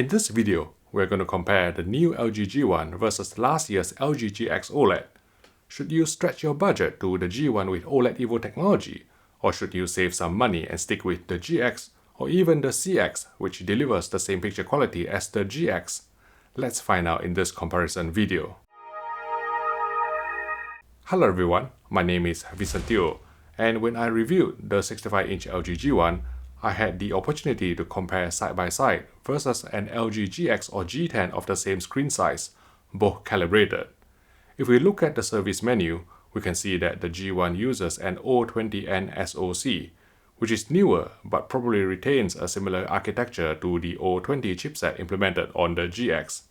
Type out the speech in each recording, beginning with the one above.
In this video, we're going to compare the new LG G1 versus last year's LG GX OLED. Should you stretch your budget to the G1 with OLED Evo technology, or should you save some money and stick with the GX or even the CX, which delivers the same picture quality as the GX? Let's find out in this comparison video. Hello everyone, my name is Vincent Teo, and when I reviewed the 65-inch LG G1, I had the opportunity to compare side by side versus an LG GX or G10 of the same screen size, both calibrated. If we look at the service menu, we can see that the G1 uses an O20N SoC, which is newer but probably retains a similar architecture to the O20 chipset implemented on the GX.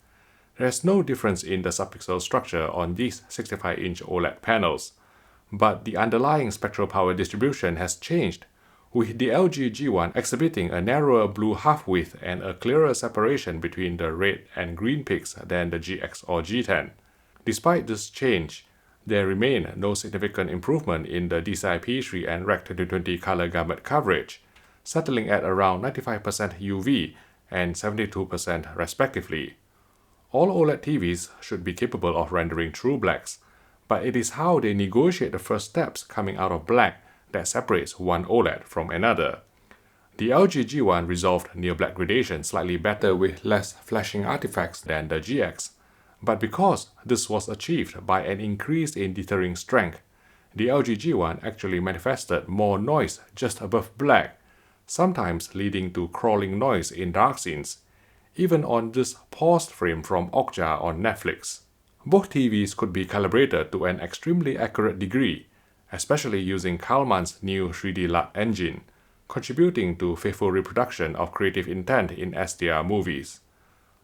There is no difference in the subpixel structure on these 65-inch OLED panels, but the underlying spectral power distribution has changed, with the LG G1 exhibiting a narrower blue half-width and a clearer separation between the red and green peaks than the GX or G10. Despite this change, there remain no significant improvement in the DCI-P3 and Rec 2020 color gamut coverage, settling at around 95% UV and 72% respectively. All OLED TVs should be capable of rendering true blacks, but it is how they negotiate the first steps coming out of black that separates one OLED from another. The LG G1 resolved near black gradation slightly better with less flashing artifacts than the GX, but because this was achieved by an increase in dithering strength, the LG G1 actually manifested more noise just above black, sometimes leading to crawling noise in dark scenes, even on this paused frame from Okja on Netflix. Both TVs could be calibrated to an extremely accurate degree, especially using Kalman's new 3D LUT engine, contributing to faithful reproduction of creative intent in SDR movies.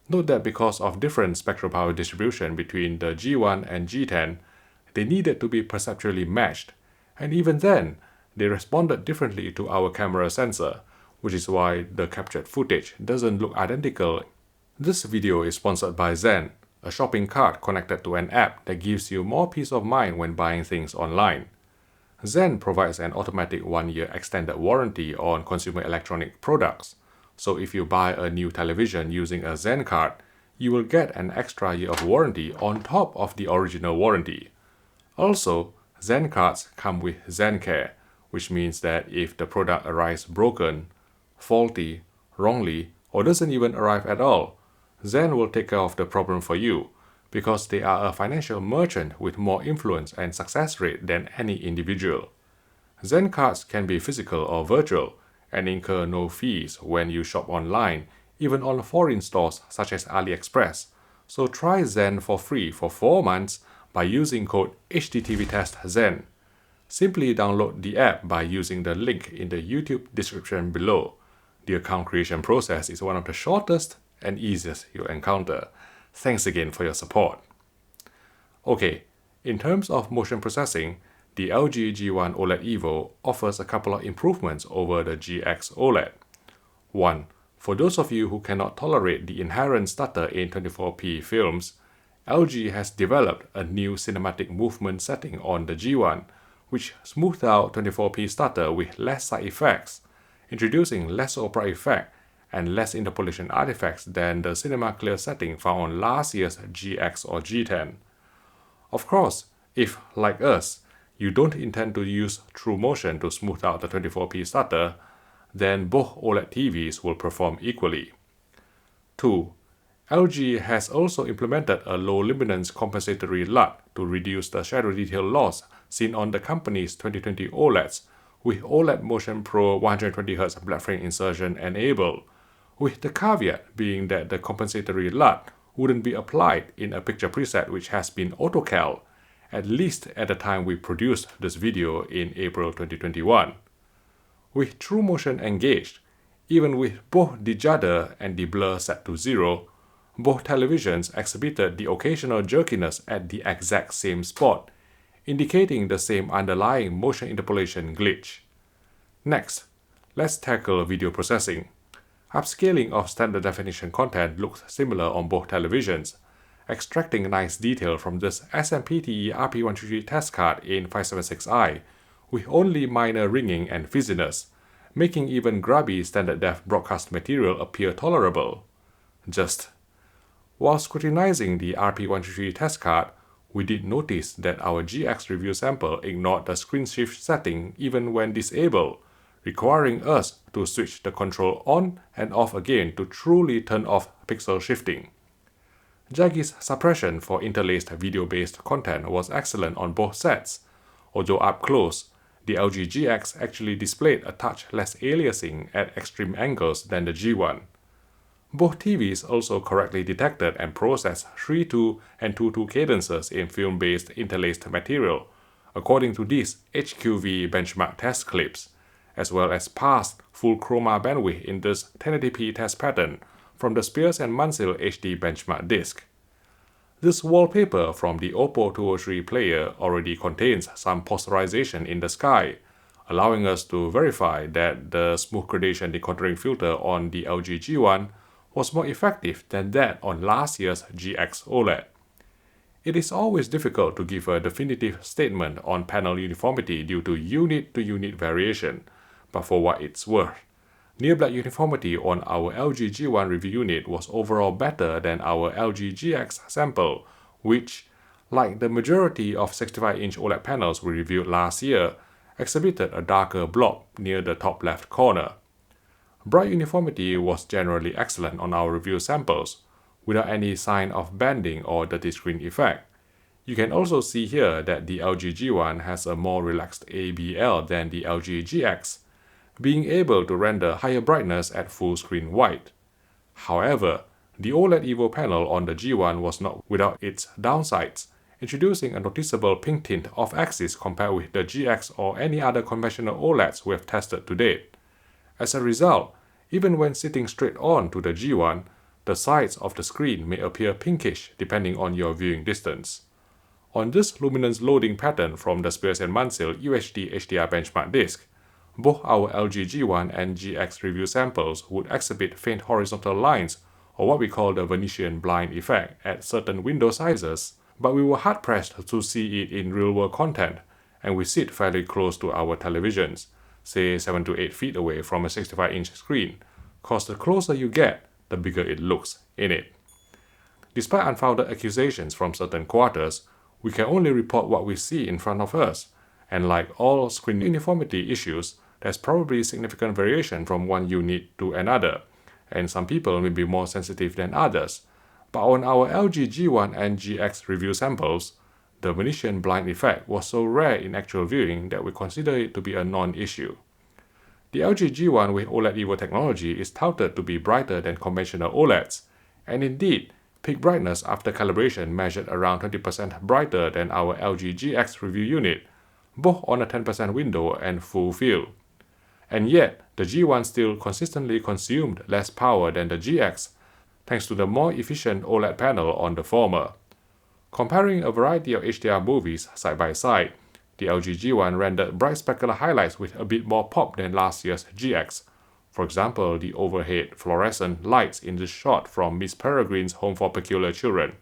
Note that because of different spectral power distribution between the G1 and G10, they needed to be perceptually matched, and even then, they responded differently to our camera sensor, which is why the captured footage doesn't look identical. This video is sponsored by Zen, a shopping cart connected to an app that gives you more peace of mind when buying things online. Zen provides an automatic 1-year extended warranty on consumer electronic products, so if you buy a new television using a Zen card, you will get an extra year of warranty on top of the original warranty. Also, Zen cards come with Zen Care, which means that if the product arrives broken, faulty, wrongly, or doesn't even arrive at all, Zen will take care of the problem for you, because they are a financial merchant with more influence and success rate than any individual. Zen cards can be physical or virtual, and incur no fees when you shop online, even on foreign stores such as AliExpress. So try Zen for free for 4 months by using code HDTVTestZen. Simply download the app by using the link in the YouTube description below. The account creation process is one of the shortest and easiest you'll encounter. Thanks again for your support. Okay, in terms of motion processing, the LG G1 OLED Evo offers a couple of improvements over the GX OLED. 1. For those of you who cannot tolerate the inherent stutter in 24p films, LG has developed a new cinematic movement setting on the G1, which smoothed out 24p stutter with less side effects, introducing less opera effect and less interpolation artifacts than the Cinema Clear setting found on last year's GX or G10. Of course, if, like us, you don't intend to use TrueMotion to smooth out the 24p stutter, then both OLED TVs will perform equally. 2. LG has also implemented a low luminance compensatory LUT to reduce the shadow detail loss seen on the company's 2020 OLEDs, with OLED Motion Pro 120Hz black frame insertion enabled, with the caveat being that the compensatory LUT wouldn't be applied in a picture preset which has been auto-cal, at least at the time we produced this video in April 2021. With TrueMotion engaged, even with both the judder and the blur set to 0, both televisions exhibited the occasional jerkiness at the exact same spot, indicating the same underlying motion interpolation glitch. Next, let's tackle video processing. Upscaling of standard definition content looks similar on both televisions, extracting nice detail from this SMPTE RP133 test card in 576i, with only minor ringing and fizziness, making even grubby standard def broadcast material appear tolerable. Just. While scrutinizing the RP133 test card, we did notice that our GX review sample ignored the screen shift setting even when disabled, requiring us to switch the control on and off again to truly turn off pixel shifting. Jaggi's suppression for interlaced video-based content was excellent on both sets, although up close, the LG GX actually displayed a touch less aliasing at extreme angles than the G1. Both TVs also correctly detected and processed 3.2 and 2.2 cadences in film-based interlaced material, according to these HQV benchmark test clips, as well as passed full chroma bandwidth in this 1080p test pattern from the Spears & Munsell HD benchmark disc. This wallpaper from the Oppo 203 player already contains some posterization in the sky, allowing us to verify that the smooth gradation decontouring filter on the LG G1 was more effective than that on last year's GX OLED. It is always difficult to give a definitive statement on panel uniformity due to unit-to-unit variation, but for what it's worth, near-black uniformity on our LG G1 review unit was overall better than our LG GX sample, which, like the majority of 65-inch OLED panels we reviewed last year, exhibited a darker blob near the top left corner. Bright uniformity was generally excellent on our review samples, without any sign of banding or dirty screen effect. You can also see here that the LG G1 has a more relaxed ABL than the LG GX, being able to render higher brightness at full screen white. However, the OLED EVO panel on the G1 was not without its downsides, introducing a noticeable pink tint off-axis compared with the GX or any other conventional OLEDs we have tested to date. As a result, even when sitting straight on to the G1, the sides of the screen may appear pinkish depending on your viewing distance. On this luminance loading pattern from the Spears & Munsell UHD HDR benchmark disc, both our LG G1 and GX review samples would exhibit faint horizontal lines, or what we call the Venetian blind effect, at certain window sizes, but we were hard-pressed to see it in real-world content, and we sit fairly close to our televisions, say 7 to 8 feet away from a 65-inch screen, cause the closer you get, the bigger it looks in it. Despite unfounded accusations from certain quarters, we can only report what we see in front of us, and like all screen uniformity issues, there's probably significant variation from one unit to another, and some people may be more sensitive than others. But on our LG G1 and GX review samples, the Venetian blind effect was so rare in actual viewing that we consider it to be a non-issue. The LG G1 with OLED EVO technology is touted to be brighter than conventional OLEDs, and indeed, peak brightness after calibration measured around 20% brighter than our LG GX review unit, both on a 10% window and full field. And yet, the G1 still consistently consumed less power than the GX, thanks to the more efficient OLED panel on the former. Comparing a variety of HDR movies side by side, the LG G1 rendered bright specular highlights with a bit more pop than last year's GX. For example, the overhead fluorescent lights in the shot from Miss Peregrine's Home for Peculiar Children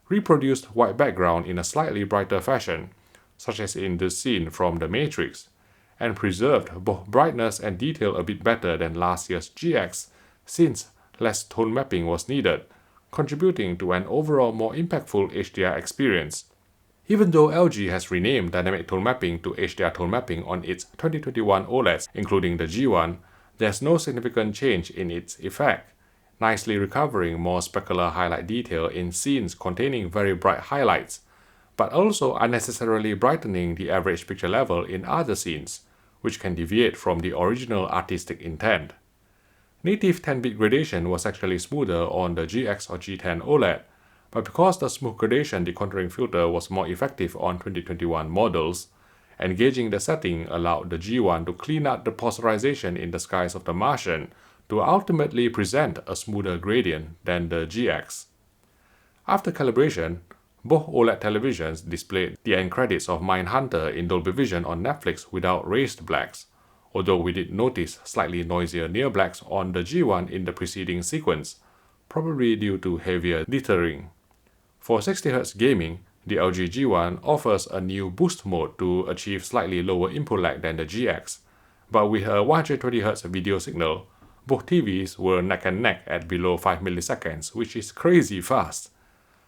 reproduced white background in a slightly brighter fashion, such as in the scene from The Matrix, and preserved both brightness and detail a bit better than last year's GX, since less tone mapping was needed, contributing to an overall more impactful HDR experience. Even though LG has renamed dynamic tone mapping to HDR tone mapping on its 2021 OLEDs, including the G1, there's no significant change in its effect, nicely recovering more specular highlight detail in scenes containing very bright highlights, but also unnecessarily brightening the average picture level in other scenes, which can deviate from the original artistic intent. Native 10-bit gradation was actually smoother on the GX or G10 OLED, but because the smooth gradation decontouring filter was more effective on 2021 models, engaging the setting allowed the G1 to clean up the posterization in the skies of the Martian to ultimately present a smoother gradient than the GX. After calibration, both OLED televisions displayed the end credits of Mindhunter in Dolby Vision on Netflix without raised blacks, although we did notice slightly noisier near blacks on the G1 in the preceding sequence, probably due to heavier dithering. For 60Hz gaming, the LG G1 offers a new boost mode to achieve slightly lower input lag than the GX, but with a 120Hz video signal, Both TVs were neck and neck at below 5 milliseconds, which is crazy fast.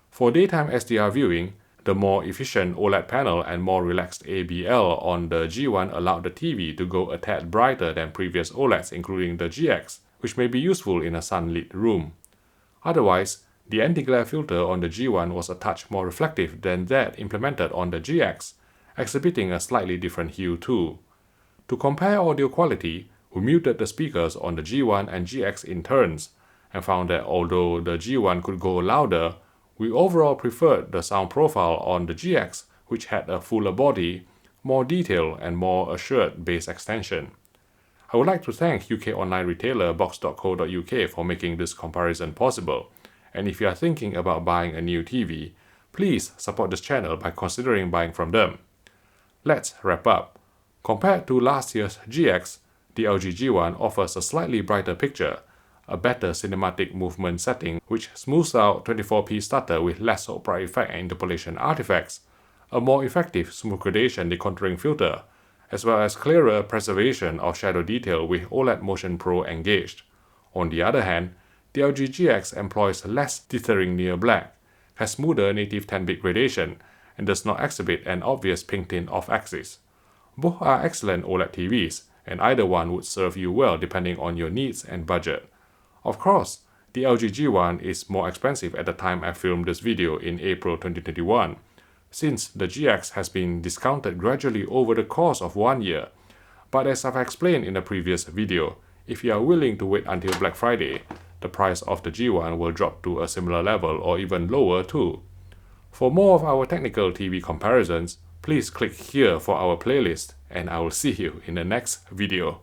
For daytime SDR viewing, the more efficient OLED panel and more relaxed ABL on the G1 allowed the TV to go a tad brighter than previous OLEDs including the GX, which may be useful in a sunlit room. Otherwise, the anti-glare filter on the G1 was a touch more reflective than that implemented on the GX, exhibiting a slightly different hue too. To compare audio quality, we muted the speakers on the G1 and GX in turns, and found that although the G1 could go louder, we overall preferred the sound profile on the GX, which had a fuller body, more detail, and more assured bass extension. I would like to thank UK online retailer box.co.uk for making this comparison possible, and if you are thinking about buying a new TV, please support this channel by considering buying from them. Let's wrap up. Compared to last year's GX, the LG G1 offers a slightly brighter picture, a better cinematic movement setting which smooths out 24p stutter with less opera effect and interpolation artifacts, a more effective smooth gradation decontouring filter, as well as clearer preservation of shadow detail with OLED Motion Pro engaged. On the other hand, the LG GX employs less dithering near black, has smoother native 10-bit gradation, and does not exhibit an obvious pink tint off-axis. Both are excellent OLED TVs, and either one would serve you well depending on your needs and budget. Of course, the LG G1 is more expensive at the time I filmed this video in April 2021, since the GX has been discounted gradually over the course of 1 year. But as I've explained in a previous video, if you are willing to wait until Black Friday, the price of the G1 will drop to a similar level or even lower too. For more of our technical TV comparisons, please click here for our playlist, and I will see you in the next video.